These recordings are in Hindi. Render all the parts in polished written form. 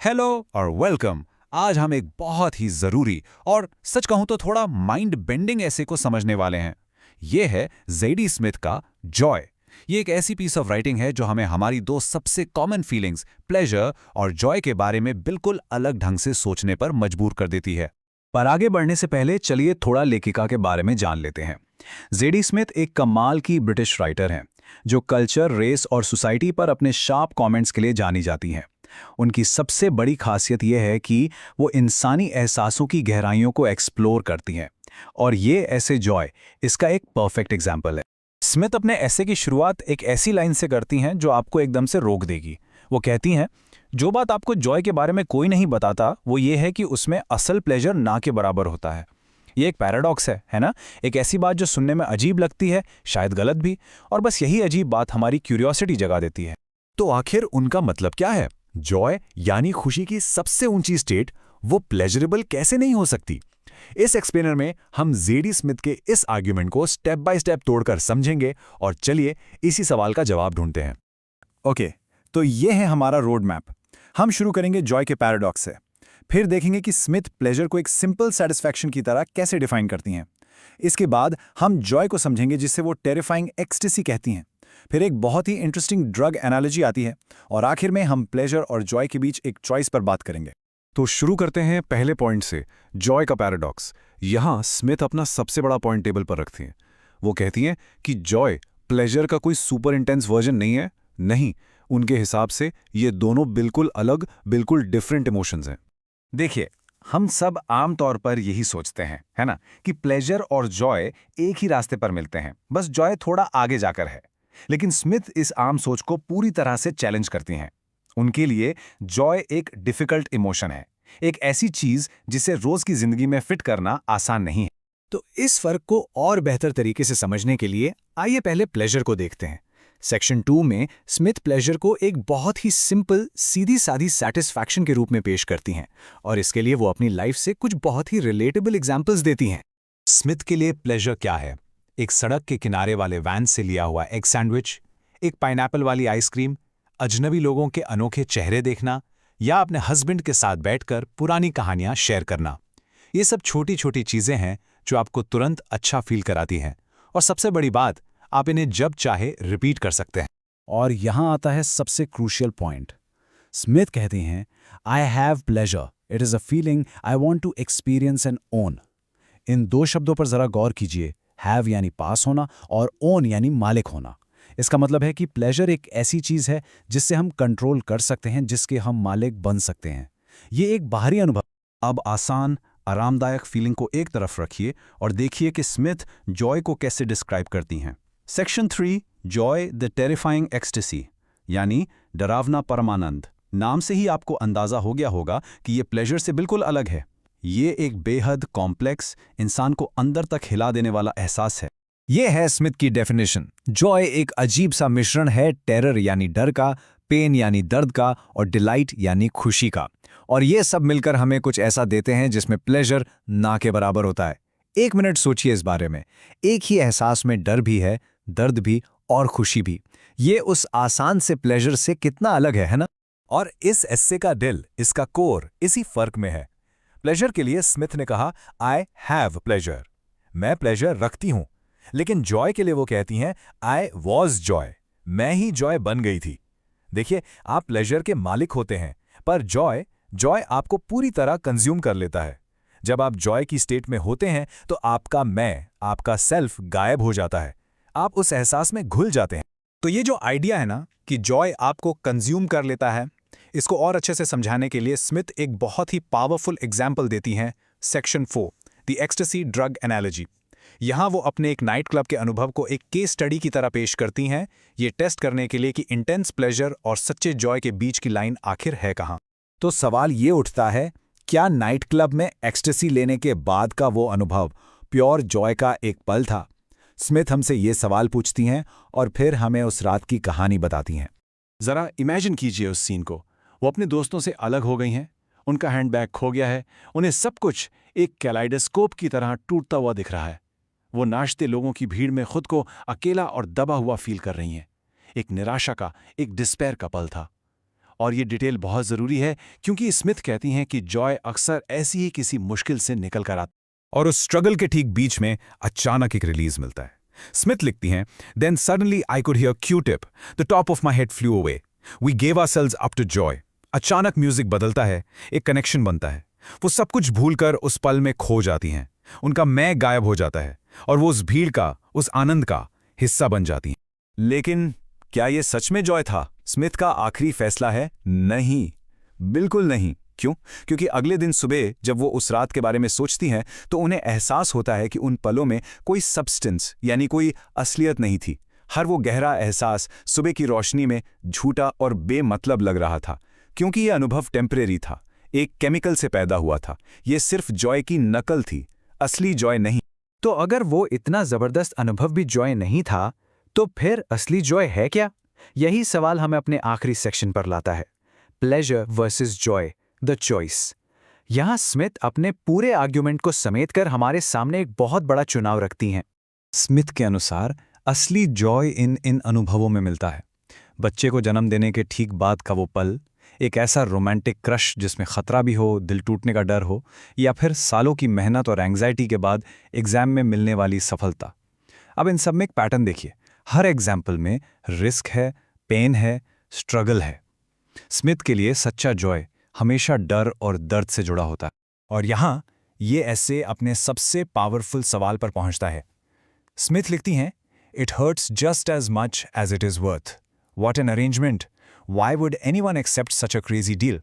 हेलो और वेलकम। आज हम एक बहुत ही जरूरी और सच कहूं तो थोड़ा माइंड बेंडिंग ऐसे को समझने वाले हैं। ये है जेडी स्मिथ का जॉय। ये एक ऐसी पीस ऑफ राइटिंग है जो हमें हमारी दो सबसे कॉमन फीलिंग्स प्लेजर और जॉय के बारे में बिल्कुल अलग ढंग से सोचने पर मजबूर कर देती है। पर आगे बढ़ने से पहले चलिए थोड़ा लेखिका के बारे में जान लेते हैं। जेडी स्मिथ एक कमाल की ब्रिटिश राइटर हैं जो कल्चर, रेस और सोसाइटी पर अपने शार्प कमेंट्स के लिए जानी जाती हैं। उनकी सबसे बड़ी खासियत यह है कि वो इंसानी एहसासों की गहराइयों को एक्सप्लोर करती हैं, और ये ऐसे जॉय इसका एक परफेक्ट एग्जाम्पल है। स्मिथ अपने ऐसे की शुरुआत एक ऐसी लाइन से करती हैं जो आपको एकदम से रोक देगी। वो कहती हैं, जो बात आपको जॉय के बारे में कोई नहीं बताता वो ये है कि उसमें असल प्लेजर ना के बराबर होता है। ये एक पैराडॉक्स है ना? एक ऐसी बात जो सुनने में अजीब लगती है, शायद गलत भी, और बस यही अजीब बात हमारी क्यूरियोसिटी जगा देती है। तो आखिर उनका मतलब क्या है? जॉय यानी खुशी की सबसे ऊंची स्टेट, वो प्लेजरेबल कैसे नहीं हो सकती? इस एक्सप्लेनर में हम जेडी स्मिथ के इस आर्ग्यूमेंट को स्टेप बाय स्टेप तोड़कर समझेंगे, और चलिए इसी सवाल का जवाब ढूंढते हैं। ओके, तो ये है हमारा रोड मैप। हम शुरू करेंगे जॉय के पैराडॉक्स से, फिर देखेंगे कि स्मिथ प्लेजर को एक सिंपल सेटिस्फैक्शन की तरह कैसे डिफाइन करती हैं। इसके बाद हम जॉय को समझेंगे जिसे वो टेरिफाइंग एक्सटेसी कहती हैं। फिर एक बहुत ही इंटरेस्टिंग ड्रग एनालॉजी आती है, और आखिर में हम प्लेजर और जॉय के बीच एक चॉइस पर बात करेंगे। तो शुरू करते हैं पहले पॉइंट से, जॉय का पैराडॉक्स। यहाँ स्मिथ अपना सबसे बड़ा पॉइंट टेबल पर रखती हैं। वो कहती हैं कि जॉय प्लेजर का कोई सुपर इंटेंस वर्जन नहीं है। नहीं, उनके हिसाब से ये दोनों बिल्कुल अलग, बिल्कुल डिफरेंट इमोशंस हैं। देखिए, हम सब आमतौर पर यही सोचते हैं, है ना, कि प्लेजर और जॉय एक ही रास्ते पर मिलते हैं, बस जॉय थोड़ा आगे जाकर है। लेकिन स्मिथ इस आम सोच को पूरी तरह से चैलेंज करती हैं। उनके लिए जॉय एक डिफिकल्ट इमोशन है, एक ऐसी चीज जिसे रोज की जिंदगी में फिट करना आसान नहीं है। तो इस फर्क को और बेहतर तरीके से समझने के लिए आइए पहले प्लेजर को देखते हैं। सेक्शन 2 में स्मिथ प्लेजर को एक बहुत ही सिंपल, सीधी सादी सेटिस्फैक्शन के रूप में पेश करती हैं, और इसके लिए वो अपनी लाइफ से कुछ बहुत ही रिलेटेबल एग्जांपल्स देती हैं। स्मिथ के लिए प्लेजर क्या है? एक सड़क के किनारे वाले वैन से लिया हुआ एग सैंडविच, एक पाइनएप्पल वाली आइसक्रीम, अजनबी लोगों के अनोखे चेहरे देखना, या अपने हस्बैंड के साथ बैठकर पुरानी कहानियां शेयर करना। ये सब छोटी छोटी चीजें हैं जो आपको तुरंत अच्छा फील कराती हैं, और सबसे बड़ी बात, आप इन्हें जब चाहे रिपीट कर सकते हैं। और यहां आता है सबसे क्रूशियल पॉइंट। स्मिथ कहते हैं, I have pleasure, it is a feeling I want to experience and own. इन दो शब्दों पर जरा गौर कीजिए। हैव यानी पास होना, और ओन यानी मालिक होना। इसका मतलब है कि प्लेजर एक ऐसी चीज है जिससे हम कंट्रोल कर सकते हैं, जिसके हम मालिक बन सकते हैं। ये एक बाहरी अनुभव। अब आसान, आरामदायक फीलिंग को एक तरफ रखिए और देखिए कि स्मिथ जॉय को कैसे डिस्क्राइब करती हैं। Section 3, Joy the terrifying ecstasy, यानी डरावना परमानंद। नाम से ही आपको अंदाजा हो गया होगा कि ये प्लेजर से बिल्कुल अलग है। ये एक बेहद कॉम्प्लेक्स, इंसान को अंदर तक हिला देने वाला एहसास है। ये है स्मिथ की डेफिनेशन। जॉय एक अजीब सा मिश्रण है टेरर यानी डर का, पेन यानी दर्द का, और डिलाइट यानी खुशी का। और ये सब मिलकर हमें कुछ ऐसा देते हैं जिसमें प्लेजर ना के बराबर होता है। एक मिनट सोचिए इस बारे में। एक ही एहसास में डर भी है, दर्द भी, और खुशी भी। ये उस आसान से प्लेजर से कितना अलग है ना? और इस एस्से का दिल, इसका कोर इसी फर्क में है। प्लेजर के लिए स्मिथ ने कहा, आई हैव प्लेजर, मैं प्लेजर रखती हूं। लेकिन जॉय के लिए वो कहती हैं, आई वॉज जॉय, मैं ही जॉय बन गई थी। देखिए, आप प्लेजर के मालिक होते हैं, पर जॉय आपको पूरी तरह कंज्यूम कर लेता है। जब आप जॉय की स्टेट में होते हैं तो आपका मैं, आपका सेल्फ गायब हो जाता है। आप उस एहसास में घुल जाते हैं। तो ये जो आइडिया है ना कि जॉय आपको कंज्यूम कर लेता है, इसको और अच्छे से समझाने के लिए स्मिथ एक बहुत ही पावरफुल एग्जाम्पल देती हैं। Section 4, the ecstasy drug analogy. यहाँ वो अपने एक नाइट क्लब के अनुभव को एक केस स्टडी की तरह पेश करती हैं, ये टेस्ट करने के लिए कि इंटेंस प्लेजर और सच्चे जॉय के बीच की लाइन आखिर है कहाँ। तो सवाल ये उठता है, क्या नाइट क्लब में एक्सटेसी लेने के बाद का वो अनुभव प्योर जॉय का एक पल था? स्मिथ हमसे ये सवाल पूछती हैं और फिर हमें उस रात की कहानी बताती हैं। जरा इमेजिन कीजिए उस सीन को। वो अपने दोस्तों से अलग हो गई हैं, उनका हैंडबैग खो गया है, उन्हें सब कुछ एक कैलाइडोस्कोप की तरह टूटता हुआ दिख रहा है। वो नाचते लोगों की भीड़ में खुद को अकेला और दबा हुआ फील कर रही हैं। एक निराशा का, एक डिस्पेयर का पल था। और ये डिटेल बहुत ज़रूरी है क्योंकि स्मिथ कहती हैं कि जॉय अक्सर ऐसी ही किसी मुश्किल से निकल कर आती और उस स्ट्रगल के ठीक बीच में अचानक एक रिलीज मिलता है। स्मिथ लिखती हैं, then suddenly I could hear Q-tip, the top of my head flew away, we gave ourselves up to joy. अचानक म्यूजिक बदलता है, एक कनेक्शन बनता है, वो सब कुछ भूलकर उस पल में खो जाती हैं, उनका मैं गायब हो जाता है और वो उस भीड़ का, उस आनंद का हिस्सा बन जाती हैं। लेकिन क्या ये सच में जॉय था? स्मिथ का आखिरी फैसला है नहीं, बिल्कुल नहीं। क्यों? क्योंकि अगले दिन सुबह जब वो उस रात के बारे में सोचती हैं तो उन्हें एहसास होता है कि उन पलों में कोई सब्सटेंस यानी कोई असलियत नहीं थी। हर वो गहरा एहसास सुबह की रोशनी में झूठा और बेमतलब लग रहा था, क्योंकि ये अनुभव टेम्परेरी था, एक केमिकल से पैदा हुआ था। ये सिर्फ जॉय की नकल थी, असली जॉय नहीं। तो अगर वो इतना जबरदस्त अनुभव भी जॉय नहीं था, तो फिर असली जॉय है क्या? यही सवाल हमें अपने आखिरी सेक्शन पर लाता है, pleasure versus Joy, the choice. यहां स्मिथ अपने पूरे आर्ग्यूमेंट को समेटकर हमारे सामने एक बहुत बड़ा चुनाव रखती हैं। स्मिथ के अनुसार असली जॉय इन अनुभवों में मिलता है। बच्चे को जन्म देने के ठीक बाद का वो पल, एक ऐसा रोमांटिक क्रश जिसमें खतरा भी हो, दिल टूटने का डर हो, या फिर सालों की मेहनत और एंग्जाइटी के बाद एग्जाम में मिलने वाली सफलता। अब इन सब में एक पैटर्न देखिए, हर एग्जाम्पल में रिस्क है, पेन है, स्ट्रगल है। स्मिथ के लिए सच्चा जॉय हमेशा डर और दर्द से जुड़ा होता है। और यहाँ ये ऐसे अपने सबसे पावरफुल सवाल पर पहुंचता है। स्मिथ लिखती हैं, it hurts just as much as it is worth, what an arrangement, why would anyone accept such a crazy deal.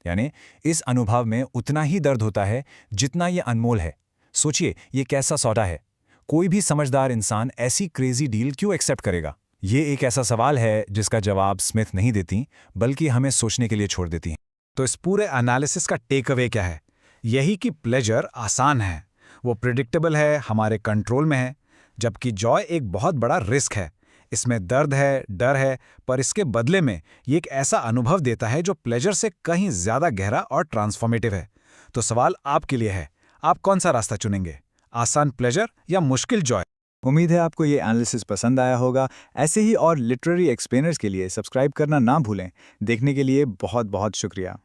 यानी इस अनुभव में उतना ही दर्द होता है जितना ये अनमोल है। सोचिए, ये कैसा सौदा है, कोई भी समझदार इंसान ऐसी क्रेजी डील क्यों एक्सेप्ट करेगा? ये एक ऐसा सवाल है जिसका जवाब स्मिथ नहीं देती, बल्कि हमें सोचने के लिए छोड़ देती हैं। तो इस पूरे एनालिसिस का टेक अवे क्या है? यही कि प्लेजर आसान है, वो प्रिडिक्टेबल है, हमारे कंट्रोल में है, जबकि जॉय एक बहुत बड़ा रिस्क है। इसमें दर्द है, डर है, पर इसके बदले में ये एक ऐसा अनुभव देता है जो प्लेजर से कहीं ज्यादा गहरा और ट्रांसफॉर्मेटिव है। तो सवाल आपके लिए है, आप कौन सा रास्ता चुनेंगे, आसान प्लेजर या मुश्किल जॉय? उम्मीद है आपको ये एनालिसिस पसंद आया होगा। ऐसे ही और लिटरेरी एक्सप्लेनर्स के लिए सब्सक्राइब करना ना भूलें। देखने के लिए बहुत बहुत शुक्रिया।